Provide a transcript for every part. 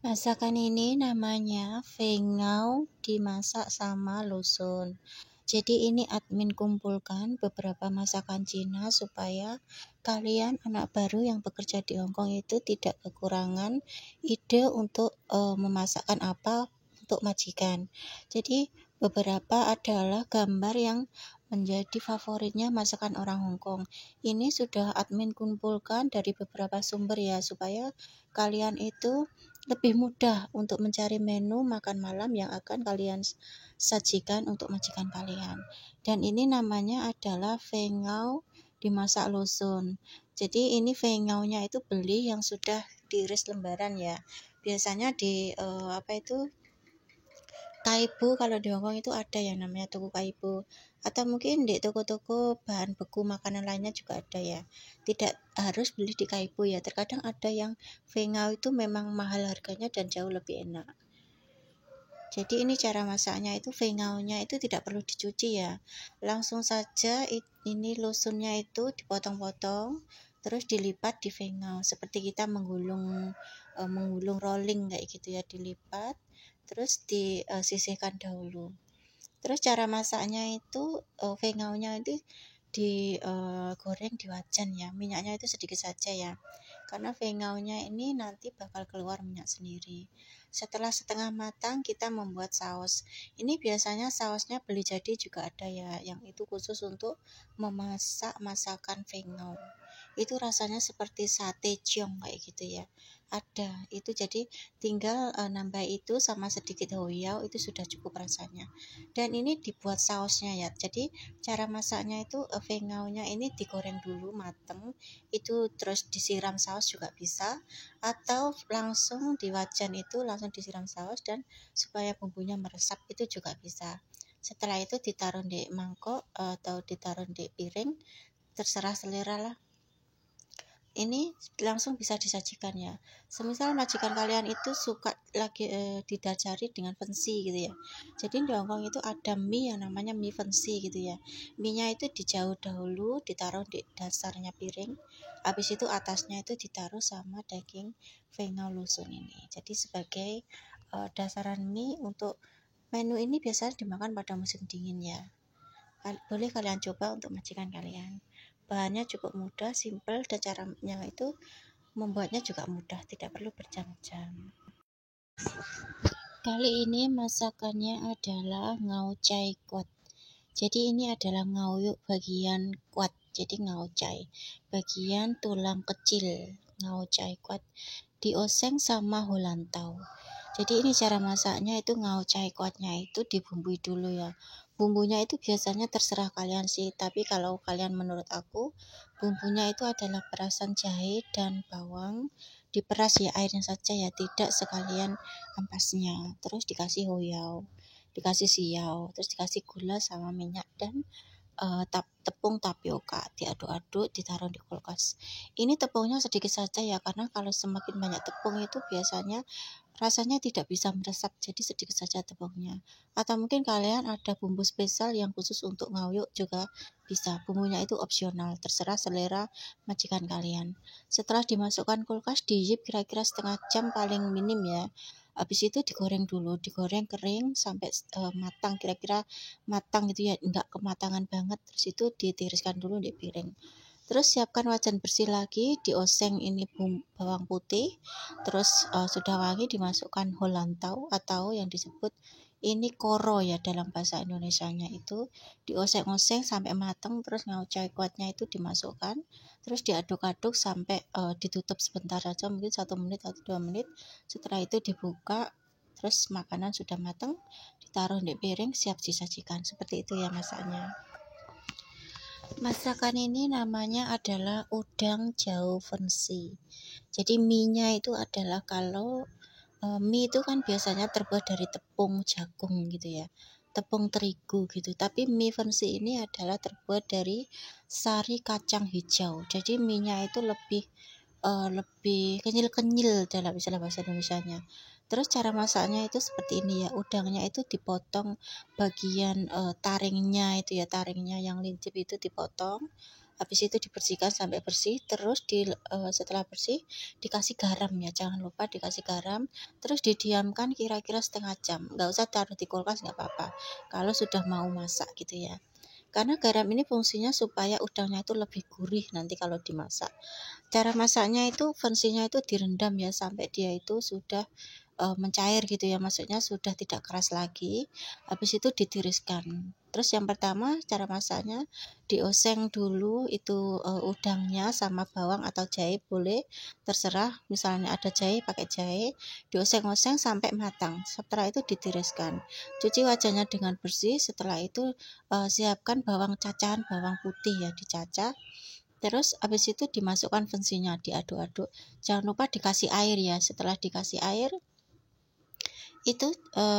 Masakan ini namanya fengau dimasak sama lusun. Jadi ini admin kumpulkan beberapa masakan Cina supaya kalian anak baru yang bekerja di Hongkong itu tidak kekurangan ide untuk memasakkan apa untuk majikan. Jadi beberapa adalah gambar yang menjadi favoritnya masakan orang Hongkong. Ini sudah admin kumpulkan dari beberapa sumber ya, supaya kalian itu lebih mudah untuk mencari menu makan malam yang akan kalian sajikan untuk majikan kalian. Dan ini namanya adalah fengau dimasak lusun. Jadi ini fengaunya itu beli yang sudah diiris lembaran ya. Biasanya di Kaibu, kalau di Hongkong itu ada yang namanya toko Kaibu, atau mungkin di toko-toko bahan beku makanan lainnya juga ada ya. Tidak harus beli di Kaibu ya, terkadang ada yang fengau itu memang mahal harganya dan jauh lebih enak. Jadi ini cara masaknya itu, fengaunya itu tidak perlu dicuci ya, langsung saja ini lusunnya itu dipotong-potong terus dilipat di fengau seperti kita menggulung rolling kayak gitu ya, dilipat terus disisihkan dahulu. Terus cara masaknya itu fengaunya itu digoreng di wajan ya, minyaknya itu sedikit saja ya, karena fengaunya ini nanti bakal keluar minyak sendiri. Setelah setengah matang kita membuat saus. Ini biasanya sausnya beli jadi juga ada ya, yang itu khusus untuk memasak masakan fengau. Itu rasanya seperti sate ciong kayak gitu ya, ada itu. Jadi tinggal nambah itu sama sedikit hoiao, itu sudah cukup rasanya. Dan ini dibuat sausnya ya. Jadi cara masaknya itu fengaunya ini digoreng dulu mateng, itu terus disiram saus juga bisa, atau langsung di wajan itu langsung disiram saus dan supaya bumbunya meresap itu juga bisa. Setelah itu ditaruh di mangkok atau ditaruh di piring, terserah selera lah. Ini langsung bisa disajikan ya. Semisal majikan kalian itu suka lagi didasari dengan fancy gitu ya. Jadi di Hongkong itu ada mie yang namanya mie fancy gitu ya. Mie-nya itu dijauh dahulu, ditaruh di dasarnya piring. Habis itu atasnya itu ditaruh sama daging fengau lusun ini. Jadi sebagai dasaran mie untuk menu ini biasanya dimakan pada musim dingin ya. Boleh kalian coba untuk majikan kalian. Bahannya cukup mudah, simple, dan caranya itu membuatnya juga mudah, tidak perlu berjam-jam. Kali ini masakannya adalah ngau cai kuat. Jadi ini adalah ngauyuk bagian kuat, jadi ngau cai bagian tulang kecil. Ngau cai kuat dioseng sama hulantau. Jadi ini cara masaknya itu, ngau cai kuatnya itu dibumbui dulu ya. Bumbunya itu biasanya terserah kalian sih, tapi kalau kalian, menurut aku bumbunya itu adalah perasan jahe dan bawang, diperas ya airnya saja ya, tidak sekalian ampasnya. Terus dikasih hoiao, dikasih siau, terus dikasih gula sama minyak dan tepung tapioka, diaduk-aduk, ditaruh di kulkas. Ini tepungnya sedikit saja ya, karena kalau semakin banyak tepung itu biasanya rasanya tidak bisa meresap, jadi sedikit saja tepungnya. Atau mungkin kalian ada bumbu spesial yang khusus untuk ngauyuk juga bisa, bumbunya itu opsional, terserah selera majikan kalian. Setelah dimasukkan kulkas, diip kira-kira setengah jam paling minim ya. Habis itu digoreng dulu, digoreng kering sampai matang, kira-kira matang gitu ya, enggak kematangan banget. Terus itu ditiriskan dulu di piring. Terus siapkan wajan bersih lagi, dioseng ini bawang putih, terus sudah wangi dimasukkan hulantau atau yang disebut ini koro ya dalam bahasa Indonesianya, itu dioseng-oseng sampai matang. Terus ngau cai kuatnya itu dimasukkan, terus diaduk-aduk sampai ditutup sebentar saja, mungkin 1 menit atau 2 menit. Setelah itu dibuka, terus makanan sudah matang, ditaruh di piring, siap disajikan. Seperti itu ya masaknya. Masakan ini namanya adalah udang jauh fancy. Jadi mie-nya itu adalah, kalau mie itu kan biasanya terbuat dari tepung jagung gitu ya, tepung terigu gitu. Tapi mie fancy ini adalah terbuat dari sari kacang hijau. Jadi mie-nya itu lebih kenyil-kenyil dalam istilah bahasa Indonesianya. Terus cara masaknya itu seperti ini ya, udangnya itu dipotong bagian taringnya itu ya, taringnya yang lincip itu dipotong, Habis itu dibersihkan sampai bersih, terus setelah bersih dikasih garam ya, jangan lupa dikasih garam, terus didiamkan kira-kira setengah jam. Nggak usah taruh di kulkas, nggak apa-apa kalau sudah mau masak gitu ya. Karena garam ini fungsinya supaya udangnya itu lebih gurih nanti kalau dimasak. Cara masaknya itu fungsinya itu direndam ya sampai dia itu sudah mencair gitu ya, maksudnya sudah tidak keras lagi. Habis itu ditiriskan. Terus yang pertama cara masaknya dioseng dulu itu udangnya sama bawang atau jahe boleh, terserah. Misalnya ada jahe pakai jahe, dioseng-oseng sampai matang. Setelah itu ditiriskan. Cuci wajahnya dengan bersih. Setelah itu siapkan bawang cacahan, bawang putih ya dicacah. Terus habis itu dimasukkan fungsinya, diaduk-aduk. Jangan lupa dikasih air ya. Setelah dikasih air itu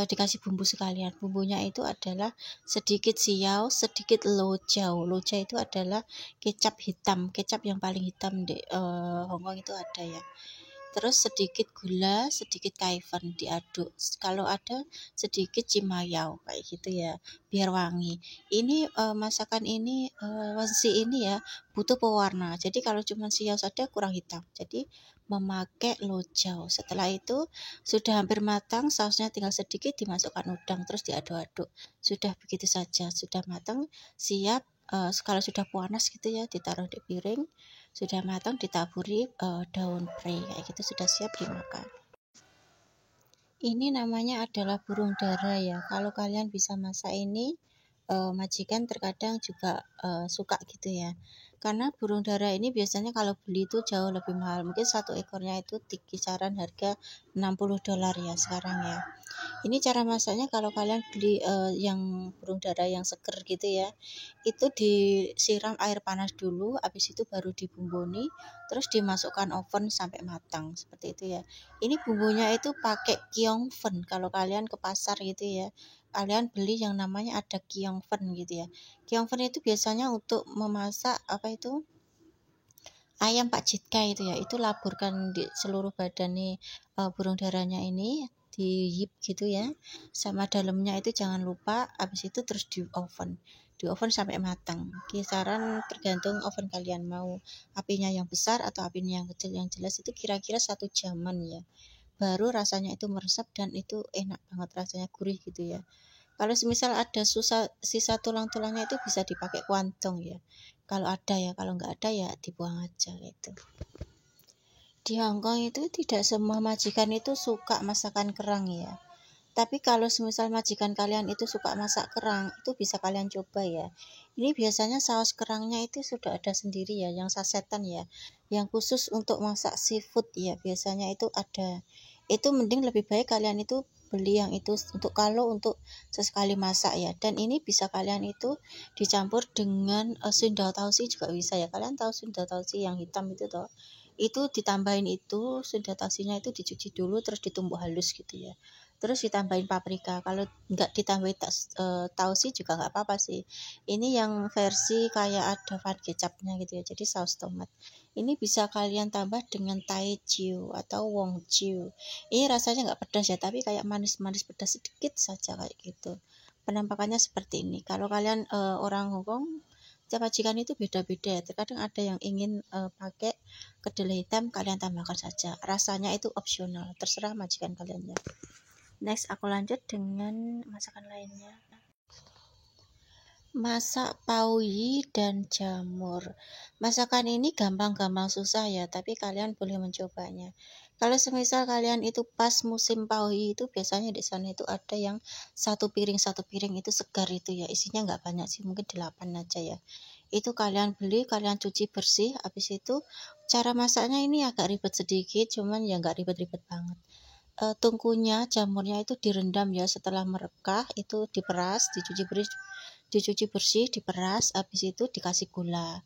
dikasih bumbu sekalian. Bumbunya itu adalah sedikit siau, sedikit lojau. Lojau itu adalah kecap hitam, kecap yang paling hitam di Hongkong itu ada ya. Terus sedikit gula, sedikit kaifen diaduk. Kalau ada sedikit cimayau kayak gitu ya, biar wangi. Ini masakan ini wansi ini ya butuh pewarna. Jadi kalau cuma siau saja kurang hitam. Jadi memakai lojau. Setelah itu sudah hampir matang, sausnya tinggal sedikit, dimasukkan udang terus diaduk-aduk. Sudah begitu saja, sudah matang, siap. Kalau sudah panas gitu ya, ditaruh di piring. Sudah matang ditaburi daun pre kayak gitu, sudah siap dimakan. Ini namanya adalah burung dara ya. Kalau kalian bisa masak ini, majikan terkadang juga suka gitu ya. Karena burung dara ini biasanya kalau beli itu jauh lebih mahal. Mungkin satu ekornya itu di kisaran harga $60 ya sekarang ya. Ini cara masaknya kalau kalian beli yang burung dara yang seger gitu ya, itu disiram air panas dulu, habis itu baru dibumbuni, terus dimasukkan oven sampai matang seperti itu ya. Ini bumbunya itu pakai kiongfen. Kalau kalian ke pasar gitu ya, kalian beli yang namanya ada kiongfen gitu ya. Kiongfen itu biasanya untuk memasak apa itu ayam Pak Jitka itu ya, itu laburkan di seluruh badan nih burung darahnya ini di yip gitu ya, sama dalamnya itu jangan lupa. Habis itu terus di oven sampai matang, kisaran tergantung oven kalian mau apinya yang besar atau apinya yang kecil. Yang jelas itu kira-kira 1 jaman ya, baru rasanya itu meresap dan itu enak banget, rasanya gurih gitu ya. Kalau semisal ada sisa tulang-tulangnya itu bisa dipakai kuantong ya. Kalau ada ya, kalau nggak ada ya dibuang aja gitu. Di Hongkong itu tidak semua majikan itu suka masakan kerang ya. Tapi kalau semisal majikan kalian itu suka masak kerang, itu bisa kalian coba ya. Ini biasanya saus kerangnya itu sudah ada sendiri ya, yang sasetan ya. Yang khusus untuk masak seafood ya, biasanya itu ada. Itu mending lebih baik kalian itu beli yang itu untuk kalau untuk sesekali masak ya. Dan ini bisa kalian itu dicampur dengan sundao tausi juga bisa ya. Kalian tahu sundao tausi yang hitam itu toh? Itu ditambahin itu sundao tausinya itu dicuci dulu terus ditumbuk halus gitu ya. Terus ditambahin paprika. Kalau nggak ditambahin tausi juga nggak apa-apa sih. Ini yang versi kayak ada van kecapnya gitu ya, jadi saus tomat. Ini bisa kalian tambah dengan tai chiu atau wong chiu. Ini rasanya nggak pedas ya, tapi kayak manis-manis pedas sedikit saja kayak gitu. Penampakannya seperti ini. Kalau kalian orang Hongkong, tiap majikan itu beda-beda ya. Terkadang ada yang ingin pakai kedelai hitam, kalian tambahkan saja. Rasanya itu opsional, terserah majikan kalian ya. Next, aku lanjut dengan masakan lainnya. Masak pauyi dan jamur. Masakan ini gampang-gampang susah ya, tapi kalian boleh mencobanya. Kalau semisal kalian itu pas musim pauyi itu biasanya di sana itu ada yang satu piring itu segar itu ya, isinya nggak banyak sih, mungkin 8 aja ya. Itu kalian beli, kalian cuci bersih, habis itu cara masaknya ini agak ribet sedikit, cuman ya nggak ribet-ribet banget. Tungkunya, jamurnya itu direndam ya, setelah merekah itu diperas, dicuci bersih, diperas, habis itu dikasih gula.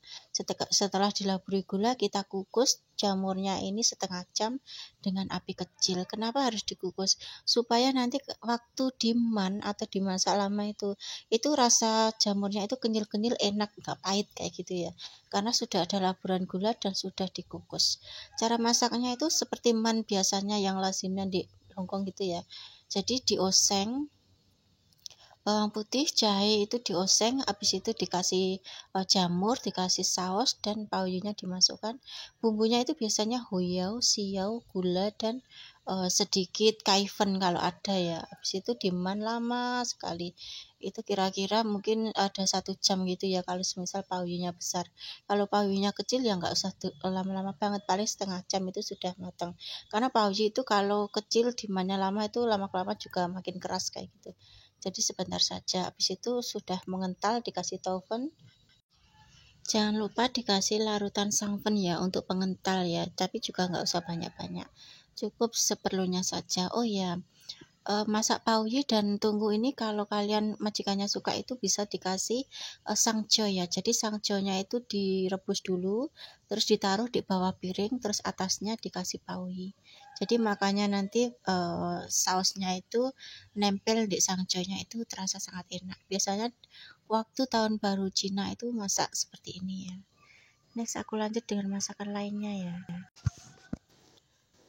Setelah dilaburi gula, kita kukus jamurnya ini setengah jam dengan api kecil. Kenapa harus dikukus? Supaya nanti waktu diman atau dimasak lama itu rasa jamurnya itu kenyal-kenyal, enak, nggak pahit kayak gitu ya. Karena sudah ada laburan gula dan sudah dikukus. Cara masaknya itu seperti man biasanya yang lazimnya di Hongkong gitu ya. Jadi dioseng bawang putih, jahe itu dioseng, habis itu dikasih jamur, dikasih saus, dan paoyunya dimasukkan. Bumbunya itu biasanya hoiao, siau, gula, dan sedikit kaifen kalau ada ya. Habis itu diman lama sekali. Itu kira-kira mungkin ada 1 jam gitu ya kalau semisal paoyunya besar. Kalau paoyunya kecil ya nggak usah lama-lama banget, paling setengah jam itu sudah matang. Karena paoyu itu kalau kecil dimannya lama itu lama-lama juga makin keras kayak gitu. Jadi sebentar saja. Habis itu sudah mengental, dikasih tofen. Jangan lupa dikasih larutan sangfen ya untuk pengental ya, tapi juga nggak usah banyak-banyak. Cukup seperlunya saja. Oh ya, masak paoyu dan tunggu ini kalau kalian majikannya suka itu bisa dikasih sangjo ya. Jadi sangjonya itu direbus dulu, terus ditaruh di bawah piring, terus atasnya dikasih paoyu. Jadi makanya nanti sausnya itu nempel di sangjonya, itu terasa sangat enak. Biasanya waktu tahun baru Cina itu masak seperti ini ya. Next aku lanjut dengan masakan lainnya ya.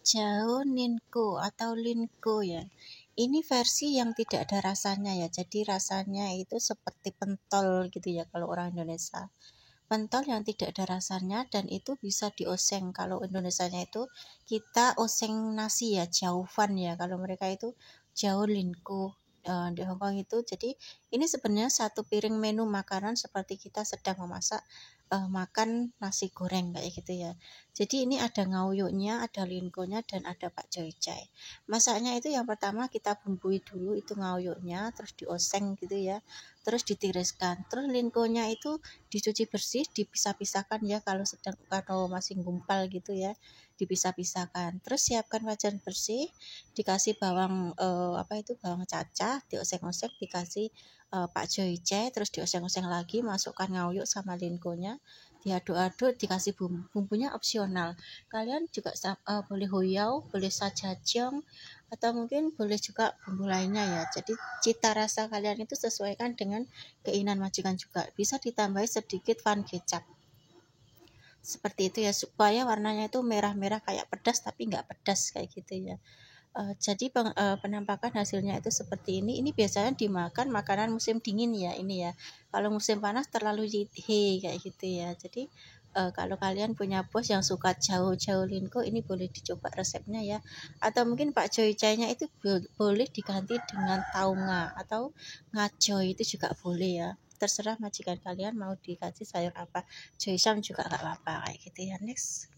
Jao Ninko atau Linko ya. Ini versi yang tidak ada rasanya ya. Jadi rasanya itu seperti pentol gitu ya kalau orang Indonesia. Pentol yang tidak ada rasanya dan itu bisa dioseng. Kalau Indonesianya itu kita oseng nasi ya, jauvan ya. Kalau mereka itu jao linko di Hongkong itu. Jadi ini sebenarnya satu piring menu makanan seperti kita sedang memasak makan nasi goreng kayak gitu ya. Jadi ini ada ngauyuknya, ada linkonya, dan ada pakcoy cai. Masaknya itu yang pertama kita bumbui dulu itu ngauyuknya, terus dioseng gitu ya, terus ditiriskan. Terus linkonya itu dicuci bersih, dipisah-pisahkan ya, kalau masih gumpal gitu ya, dipisah-pisahkan. Terus siapkan wajan bersih, dikasih bawang bawang cacah, dioseng-oseng, dikasih pakcoy cai, terus dioseng-oseng lagi, masukkan ngauyuk sama linkonya, diaduk-aduk, dikasih bumbunya opsional. Kalian juga boleh hoiao, boleh sajajong, atau mungkin boleh juga bumbu lainnya ya. Jadi cita rasa kalian itu sesuaikan dengan keinginan majikan juga. Bisa ditambahi sedikit van kecap. Seperti itu ya, supaya warnanya itu merah-merah kayak pedas tapi nggak pedas kayak gitu ya. Jadi penampakan hasilnya itu seperti ini. Ini biasanya dimakan makanan musim dingin ya ini ya. Kalau musim panas terlalu he kayak gitu ya. Jadi kalau kalian punya bos yang suka jauh-jauh linko, ini boleh dicoba resepnya ya. Atau mungkin pak joy chai-nya itu boleh diganti dengan taunga atau ngacoy, itu juga boleh ya. Terserah majikan kalian mau dikasih sayur apa. Joy-sam juga nggak apa-apa kayak gitu ya. Next.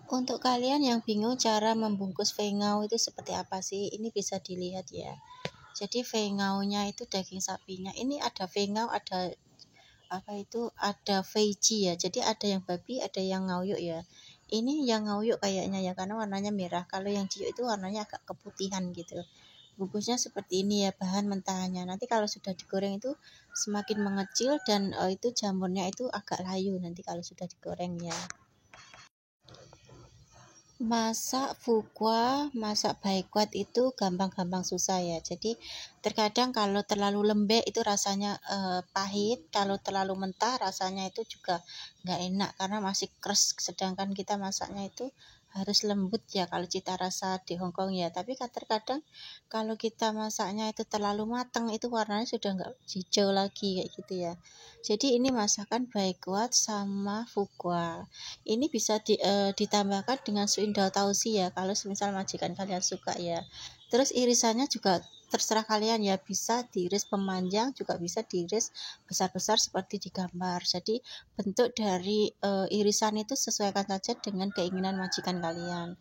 Untuk kalian yang bingung cara membungkus fengau itu seperti apa sih? Ini bisa dilihat ya. Jadi fengaunya itu daging sapinya. Ini ada fengau, ada ada veggie ya. Jadi ada yang babi, ada yang ngauyuk ya. Ini yang ngauyuk kayaknya ya, karena warnanya merah. Kalau yang ciuk itu warnanya agak keputihan gitu. Bungkusnya seperti ini ya, bahan mentahannya. Nanti kalau sudah digoreng itu semakin mengecil dan itu jamurnya itu agak layu nanti kalau sudah digoreng ya. Masak fukwa, masak baikwat itu gampang-gampang susah ya. Jadi terkadang kalau terlalu lembek itu rasanya pahit, kalau terlalu mentah rasanya itu juga nggak enak karena masih keras. Sedangkan kita masaknya itu harus lembut ya kalau cita rasa di Hongkong ya. Tapi terkadang kalau kita masaknya itu terlalu matang itu warnanya sudah nggak hijau lagi kayak gitu ya. Jadi ini masakan baikwat sama fukwa. Ini bisa ditambahkan dengan suindao tausi ya kalau semisal majikan kalian suka ya. Terus irisannya juga terserah kalian ya, bisa diiris pemanjang, juga bisa diiris besar-besar seperti di gambar. Jadi bentuk dari irisan itu sesuaikan saja dengan keinginan majikan kalian.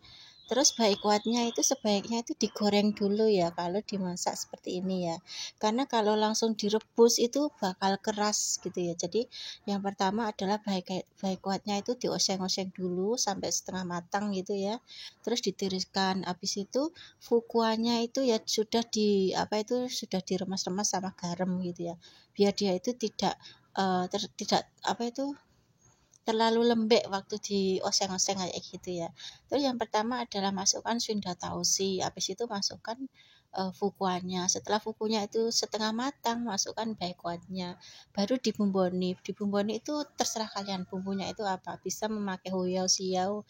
Terus baikwatnya itu sebaiknya itu digoreng dulu ya kalau dimasak seperti ini ya. Karena kalau langsung direbus itu bakal keras gitu ya. Jadi yang pertama adalah baikwatnya itu dioseng-oseng dulu sampai setengah matang gitu ya. Terus ditiriskan. Habis itu fukuanya itu ya sudah diremas-remas sama garam gitu ya. Biar dia itu tidak terlalu lembek waktu dioseng-oseng kayak gitu ya. Terus yang pertama adalah masukkan suindao tausi, habis itu masukkan fukuanya. Setelah fukunya itu setengah matang, masukkan baikwatnya, baru dibumboni. Dibumboni itu terserah kalian bumbunya itu apa, bisa memakai hoiao siao,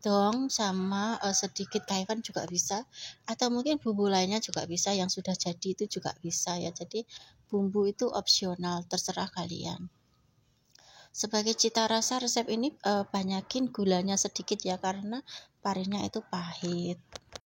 dong sama sedikit kaivan juga bisa, atau mungkin bumbu lainnya juga bisa yang sudah jadi itu juga bisa ya. Jadi bumbu itu opsional, terserah kalian. Sebagai cita rasa resep ini banyakin gulanya sedikit ya karena parinya itu pahit.